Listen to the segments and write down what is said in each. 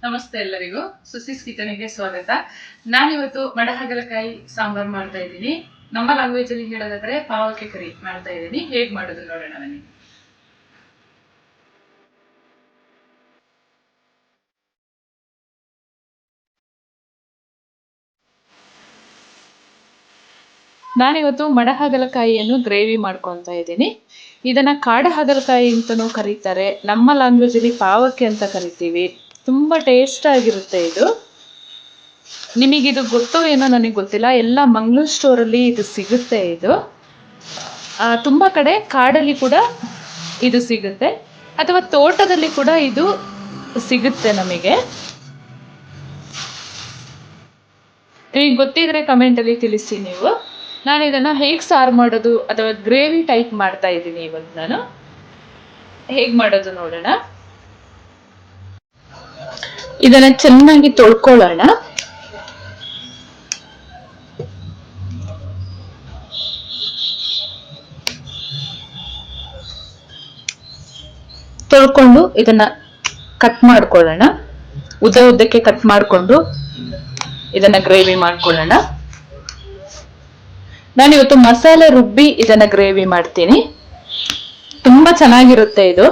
ನಮಸ್ತೆ ಎಲ್ಲರಿಗೂ. ಸುಸಿಸ್ ಕಿಚನ್ಗೆ ಸ್ವಾಗತ. ನಾನಿವತ್ತು ಮಡಹಾಗಲಕಾಯಿ ಸಾಂಬಾರ್ ಮಾಡ್ತಾ ಇದ್ದೀನಿ. ನಮ್ಮ ಲ್ಯಾಂಗ್ವೇಜ್ ಅಲ್ಲಿ ಹೇಳೋದಾದ್ರೆ ಪಾವಕ್ಕೆ ಕರಿ ಮಾಡ್ತಾ ಇದ್ದೀನಿ. ಹೇಗ್ ಮಾಡೋದು ನೋಡೋಣ ಬನ್ನಿ. ನಾನಿವತ್ತು ಮಡಹಾಗಲಕಾಯಿಯನ್ನು ಗ್ರೇವಿ ಮಾಡ್ಕೊತಾ ಇದ್ದೀನಿ. ಇದನ್ನ ಕಾಡ ಹಾಗಲಕಾಯಿ ಅಂತನೂ ಕರೀತಾರೆ. ನಮ್ಮ ಲ್ಯಾಂಗ್ವೇಜ್ ಅಲ್ಲಿ ಪಾವಕ್ಕೆ ಅಂತ ಕರಿತೀವಿ. ತುಂಬಾ ಟೇಸ್ಟ್ ಆಗಿರುತ್ತೆ ಇದು. ನಿಮಗಿದು ಗೊತ್ತೋ ಏನೋ ನನಗೆ ಗೊತ್ತಿಲ್ಲ. ಎಲ್ಲ ಮಂಗಳೂರು ಸ್ಟೋರಲ್ಲಿ ಇದು ಸಿಗುತ್ತೆ. ಇದು ತುಂಬ ಕಡೆ ಕಾಡಲ್ಲಿ ಕೂಡ ಇದು ಸಿಗುತ್ತೆ, ಅಥವಾ ತೋಟದಲ್ಲಿ ಕೂಡ ಇದು ಸಿಗುತ್ತೆ ನಮಗೆ. ನಿಮಗೆ ಗೊತ್ತಿದ್ರೆ ಕಮೆಂಟಲ್ಲಿ ತಿಳಿಸಿ ನೀವು. ನಾನು ಇದನ್ನು ಹೇಗೆ ಸಾರು ಮಾಡೋದು ಅಥವಾ ಗ್ರೇವಿ ಟೈಪ್ ಮಾಡ್ತಾ ಇದ್ದೀನಿ ಇವತ್ತು ನಾನು. ಹೇಗೆ ಮಾಡೋದು ನೋಡೋಣ. ಇದನ್ನು ಚೆನ್ನಾಗಿ ತೊಳ್ಕೊಳ್ಳೋಣ. ತೊಳ್ಕೊಂಡು ಇದನ್ನ ಕಟ್ ಮಾಡ್ಕೊಳ್ಳೋಣ. ಉದ್ದಕ್ಕೆ ಕಟ್ ಮಾಡಿಕೊಂಡು ಇದನ್ನ ಗ್ರೇವಿ ಮಾಡ್ಕೊಳ್ಳೋಣ. ನಾನಿವತ್ತು ಮಸಾಲೆ ರುಬ್ಬಿ ಇದನ್ನ ಗ್ರೇವಿ ಮಾಡ್ತೀನಿ. ತುಂಬಾ ಚೆನ್ನಾಗಿರುತ್ತೆ ಇದು.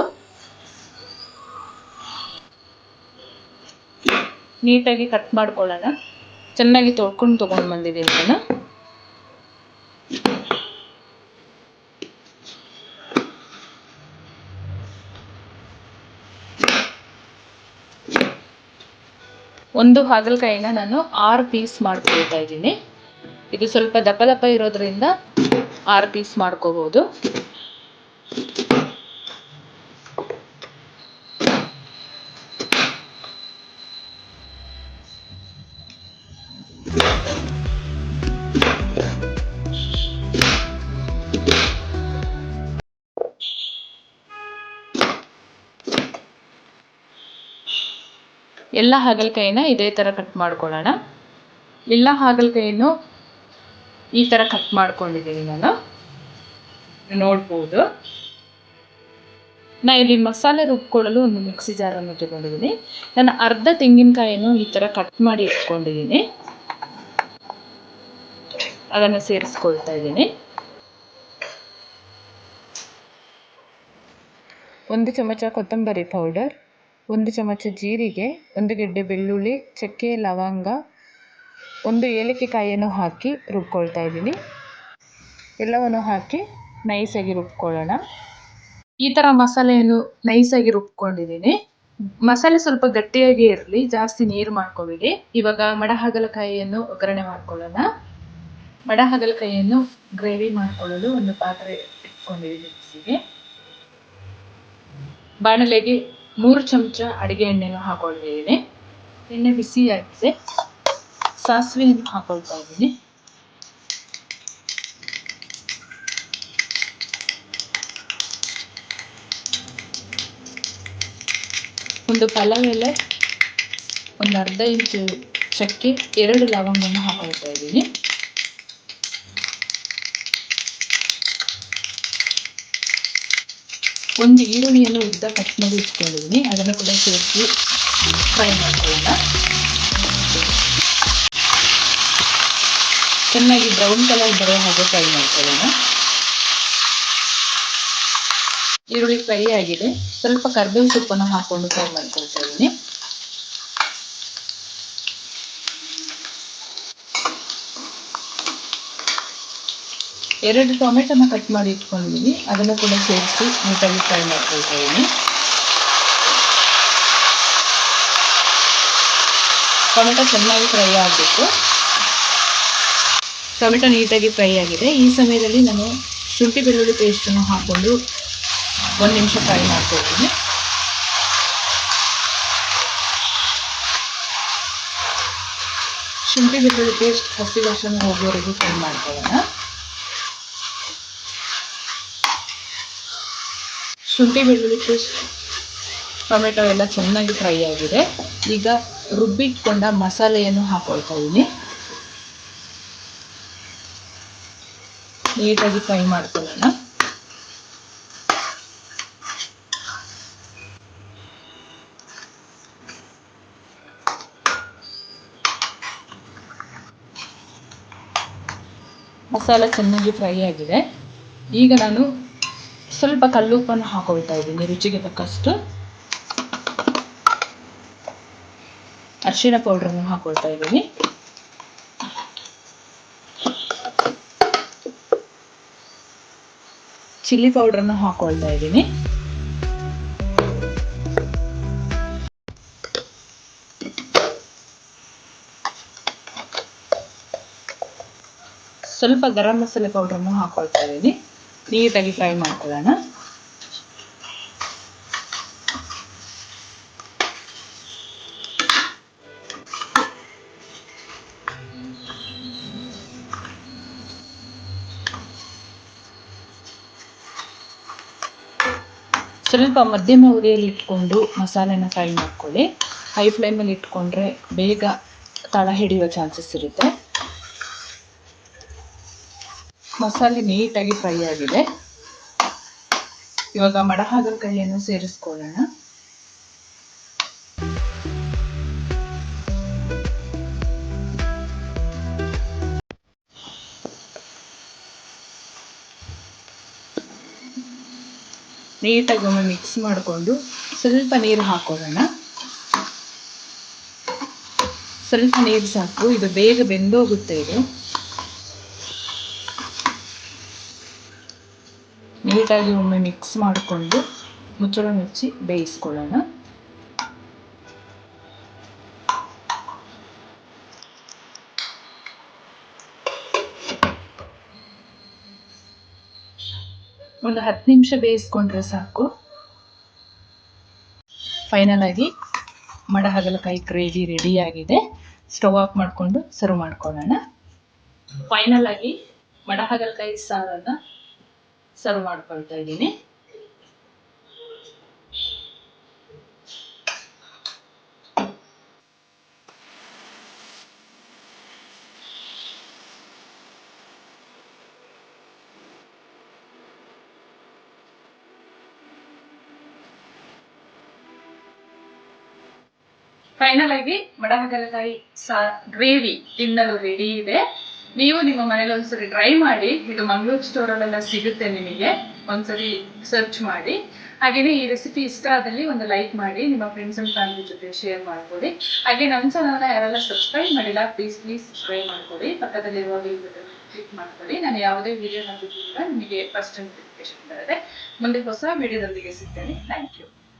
ನೀಟಾಗಿ ಕಟ್ ಮಾಡ್ಕೊಳ್ಳೋಣ. ಚೆನ್ನಾಗಿ ತೊಳ್ಕೊಂಡು ತಗೊಂಡು ಬಂದಿದ್ದೀನಿ ನಾನು. ಒಂದು ಹಾಗಲಕಾಯಿನ ನಾನು 6 ಪೀಸ್ ಮಾಡ್ಕೊಳ್ತಾ ಇದ್ದೀನಿ. ಇದು ಸ್ವಲ್ಪ ದಪ್ಪ ದಪ್ಪ ಇರೋದ್ರಿಂದ 6 ಪೀಸ್ ಮಾಡ್ಕೋಬಹುದು. ಎಲ್ಲ ಹಾಗಲಕಾಯಿನ ಇದೇ ಥರ ಕಟ್ ಮಾಡ್ಕೊಳ್ಳೋಣ. ಎಲ್ಲ ಹಾಗಲಕಾಯಿಯನ್ನು ಈ ಥರ ಕಟ್ ಮಾಡ್ಕೊಂಡಿದ್ದೀನಿ ನಾನು, ನೋಡ್ಬೋದು. ನಾನು ಇಲ್ಲಿ ಮಸಾಲೆ ರುಬ್ಕೊಳ್ಳಲು ಒಂದು ಮಿಕ್ಸಿ ಜಾರನ್ನು ತಗೊಂಡಿದ್ದೀನಿ. ನಾನು ಅರ್ಧ ತೆಂಗಿನಕಾಯಿಯನ್ನು ಈ ಥರ ಕಟ್ ಮಾಡಿ ಇಟ್ಕೊಂಡಿದ್ದೀನಿ. ಅದನ್ನು ಸೇರಿಸ್ಕೊಳ್ತಾ ಇದ್ದೀನಿ. 1 ಚಮಚ ಕೊತ್ತಂಬರಿ ಪೌಡರ್, 1 ಚಮಚ ಜೀರಿಗೆ, 1 ಗೆಡ್ಡೆ ಬೆಳ್ಳುಳ್ಳಿ, ಚಕ್ಕೆ, ಲವಂಗ, 1 ಏಲಕ್ಕಿಕಾಯಿಯನ್ನು ಹಾಕಿ ರುಬ್ಕೊಳ್ತಾ ಇದ್ದೀನಿ. ಎಲ್ಲವನ್ನು ಹಾಕಿ ನೈಸಾಗಿ ರುಬ್ಕೊಳ್ಳೋಣ. ಈ ಥರ ಮಸಾಲೆಯನ್ನು ನೈಸಾಗಿ ರುಬ್ಕೊಂಡಿದ್ದೀನಿ. ಮಸಾಲೆ ಸ್ವಲ್ಪ ಗಟ್ಟಿಯಾಗಿ ಇರಲಿ, ಜಾಸ್ತಿ ನೀರು ಮಾಡ್ಕೋಬೇಡಿ. ಇವಾಗ ಮಡಹಾಗಲಕಾಯಿಯನ್ನು ಒಗ್ಗರಣೆ ಮಾಡ್ಕೊಳ್ಳೋಣ. ಮಡಹಾಗಲಕಾಯಿಯನ್ನು ಗ್ರೇವಿ ಮಾಡ್ಕೊಳ್ಳಲು ಒಂದು ಪಾತ್ರೆ ಇಟ್ಕೊಂಡಿದ್ದೀನಿ ಬಿಸಿಗೆ. ಬಾಣಲೆಗೆ 3 ಚಮಚ ಅಡಿಗೆ ಎಣ್ಣೆಯನ್ನು ಹಾಕೊಂಡಿದ್ದೀನಿ. ಎಣ್ಣೆ ಬಿಸಿ ಆಗಿದೆ. ಸಾಸಿವೆಯನ್ನು ಹಾಕೊಳ್ತಾ ಇದ್ದೀನಿ. ಒಂದು ಪಲಾವ್ ಎಲೆ, ಒಂದು ಅರ್ಧ ಇಂಚು ಚಕ್ಕೆ, 2 ಲವಂಗವನ್ನು ಹಾಕೊಳ್ತಾ ಇದ್ದೀನಿ. ಒಂದು ಈರುಳ್ಳಿಯನ್ನು ಉದ್ದ ಕಟ್ ಮಾಡಿ ಇಟ್ಕೊಂಡಿದ್ದೀನಿ. ಅದನ್ನು ಕೂಡ ಸೇರಿಸಿ ಫ್ರೈ ಮಾಡ್ಕೊಳ್ಳೋಣ. ಚೆನ್ನಾಗಿ ಬ್ರೌನ್ ಕಲರ್ ಬರೋ ಹಾಗೆ ಫ್ರೈ ಮಾಡ್ಕೊಳ್ಳೋಣ. ಈರುಳ್ಳಿ ಫ್ರೈ ಆಗಿದೆ. ಸ್ವಲ್ಪ ಕರ್ಬೇವು ಸೊಪ್ಪನ್ನು ಹಾಕೊಂಡು ಫ್ರೈ ಮಾಡ್ಕೊಳ್ತಾ ಇದ್ದೀನಿ. ಎರಡು ಟೊಮೆಟೊನ ಕಟ್ ಮಾಡಿ ಇಟ್ಕೊಂಡಿದ್ದೀನಿ. ಅದನ್ನು ಕೂಡ ಸೇರಿಸಿ ನೀಟಾಗಿ ಫ್ರೈ ಮಾಡ್ಕೊಳ್ತಾ ಇದ್ದೀನಿ. ಟೊಮೆಟೊ ಚೆನ್ನಾಗಿ ಫ್ರೈ ಆಗಬೇಕು. ಟೊಮೆಟೊ ನೀಟಾಗಿ ಫ್ರೈ ಆಗಿದೆ. ಈ ಸಮಯದಲ್ಲಿ ನಾನು ಶುಂಠಿ ಬೆಳ್ಳುಳ್ಳಿ ಪೇಸ್ಟನ್ನು ಹಾಕ್ಕೊಂಡು 1 ನಿಮಿಷ ಫ್ರೈ ಮಾಡ್ಕೊಳ್ತೀನಿ. ಶುಂಠಿ ಬೆಳ್ಳುಳ್ಳಿ ಪೇಸ್ಟ್ ಹಸಿ ವಾಸನೆ ಹೋಗೋವರೆಗೂ ಫ್ರೈ ಮಾಡ್ಕೊಳ್ಳೋಣ. ಶುಂಠಿ ಬೆಳ್ಳುಳ್ಳಿ ಪೇಸ್ಟ್, ಟೊಮೆಟೊ ಎಲ್ಲ ಚೆನ್ನಾಗಿ ಫ್ರೈ ಆಗಿದೆ. ಈಗ ರುಬ್ಬಿಟ್ಕೊಂಡ ಮಸಾಲೆಯನ್ನು ಹಾಕೊಳ್ತಾ ಇದ್ದೀನಿ. ನೀಟಾಗಿ ಫ್ರೈ ಮಾಡ್ಕೊಳ್ಳೋಣ. ಮಸಾಲೆ ಚೆನ್ನಾಗಿ ಫ್ರೈ ಆಗಿದೆ. ಈಗ ನಾನು ಸ್ವಲ್ಪ ಕಲ್ಲುಪ್ಪನ್ನು ಹಾಕೊಳ್ತಾ ಇದ್ದೀನಿ, ರುಚಿಗೆ ತಕ್ಕಷ್ಟು. ಅರಿಶಿಣ ಪೌಡ್ರನ್ನು ಹಾಕೊಳ್ತಾ ಇದ್ದೀನಿ. ಚಿಲ್ಲಿ ಪೌಡ್ರನ್ನು ಹಾಕೊಳ್ತಾ ಇದ್ದೀನಿ. ಸ್ವಲ್ಪ ಗರಂ ಮಸಾಲೆ ಪೌಡ್ರನ್ನು ಹಾಕೊಳ್ತಾ ಇದ್ದೀನಿ. ನೀಟಾಗಿ ಫ್ರೈ ಮಾಡ್ಕೊಳ್ಳೋಣ. ಸ್ವಲ್ಪ ಮಧ್ಯಮ ಉರಿಯಲ್ಲಿ ಇಟ್ಕೊಂಡು ಮಸಾಲೆನ ಫ್ರೈ ಮಾಡ್ಕೊಳ್ಳಿ. ಹೈ ಫ್ಲೇಮಲ್ಲಿ ಇಟ್ಕೊಂಡ್ರೆ ಬೇಗ ತಳ ಹಿಡಿಯೋ ಚಾನ್ಸಸ್ ಇರುತ್ತೆ. ಮಸಾಲೆ ನೀಟಾಗಿ ಫ್ರೈ ಆಗಿದೆ. ಇವಾಗ ಮಡಹಾಗಲಕಾಯಿಯನ್ನು ಸೇರಿಸ್ಕೊಳ್ಳೋಣ. ನೀಟಾಗಿ ಒಮ್ಮೆ ಮಿಕ್ಸ್ ಮಾಡಿಕೊಂಡು ಸ್ವಲ್ಪ ನೀರು ಹಾಕೊಳ್ಳೋಣ. ಸ್ವಲ್ಪ ನೀರು ಸಾಕು, ಇದು ಬೇಗ ಬೆಂದೋಗುತ್ತೆ. ಇದು ನೀಟಾಗಿ ಒಮ್ಮೆ ಮಿಕ್ಸ್ ಮಾಡಿಕೊಂಡು ಮುಚ್ಚಳ ಮುಚ್ಚಿ ಬೇಯಿಸ್ಕೊಳ್ಳೋಣ. ಒಂದು 10 ನಿಮಿಷ ಬೇಯಿಸ್ಕೊಂಡ್ರೆ ಸಾಕು. ಫೈನಲ್ ಆಗಿ ಮಡಹಾಗಲಕಾಯಿ ಗ್ರೇವಿ ರೆಡಿಯಾಗಿದೆ. ಸ್ಟವ್ ಆಫ್ ಮಾಡಿಕೊಂಡು ಸರ್ವ್ ಮಾಡ್ಕೊಳ್ಳೋಣ. ಫೈನಲ್ ಆಗಿ ಮಡಹಾಗಲಕಾಯಿ ಸಾರನ್ನು ಸರ್ವ್ ಮಾಡ್ಕೊಳ್ತಾ ಇದ್ದೀನಿ. ಫೈನಲ್ ಆಗಿ ಮಡಹಾಗಲಕಾಯಿ ಗ್ರೇವಿ ತಿನ್ನಲು ರೆಡಿ ಇದೆ. ನೀವು ನಿಮ್ಮ ಮನೇಲಿ ಒಂದ್ಸರಿ ಟ್ರೈ ಮಾಡಿ. ಇದು ಮಂಗಳೂರು ಸ್ಟೋರಲ್ಲೆಲ್ಲ ಸಿಗುತ್ತೆ, ನಿಮಗೆ ಒಂದ್ಸರಿ ಸರ್ಚ್ ಮಾಡಿ. ಹಾಗೆಯೇ ಈ ರೆಸಿಪಿ ಇಷ್ಟ ಆದಲ್ಲಿ ಒಂದು ಲೈಕ್ ಮಾಡಿ, ನಿಮ್ಮ ಫ್ರೆಂಡ್ಸ್ ಅಂಡ್ ಫ್ಯಾಮಿಲಿ ಜೊತೆ ಶೇರ್ ಮಾಡ್ಕೊಳ್ಳಿ. ಹಾಗೆ ನಮ್ಮ ಚಾನಲ್ನ ಯಾರೆಲ್ಲ ಸಬ್ಸ್ಕ್ರೈಬ್ ಮಾಡಿಲ್ಲ ಪ್ಲೀಸ್ ಸಬ್ಸ್ಕ್ರೈಬ್ ಮಾಡ್ಕೊಳ್ಳಿ. ಪಕ್ಕದಲ್ಲಿರುವ ಬೆಲ್ ಬಟನ್ ಕ್ಲಿಕ್ ಮಾಡ್ಕೊಳ್ಳಿ. ನಾನು ಯಾವುದೇ ವಿಡಿಯೋ ಹಾಕಿದ್ರು ನಿಮಗೆ ಫಸ್ಟ್ ನೋಟಿಫಿಕೇಶನ್ ಬರುತ್ತೆ. ಮುಂದೆ ಹೊಸ ವಿಡಿಯೋದೊಂದಿಗೆ ಸಿಗ್ತೇನೆ. Thank you.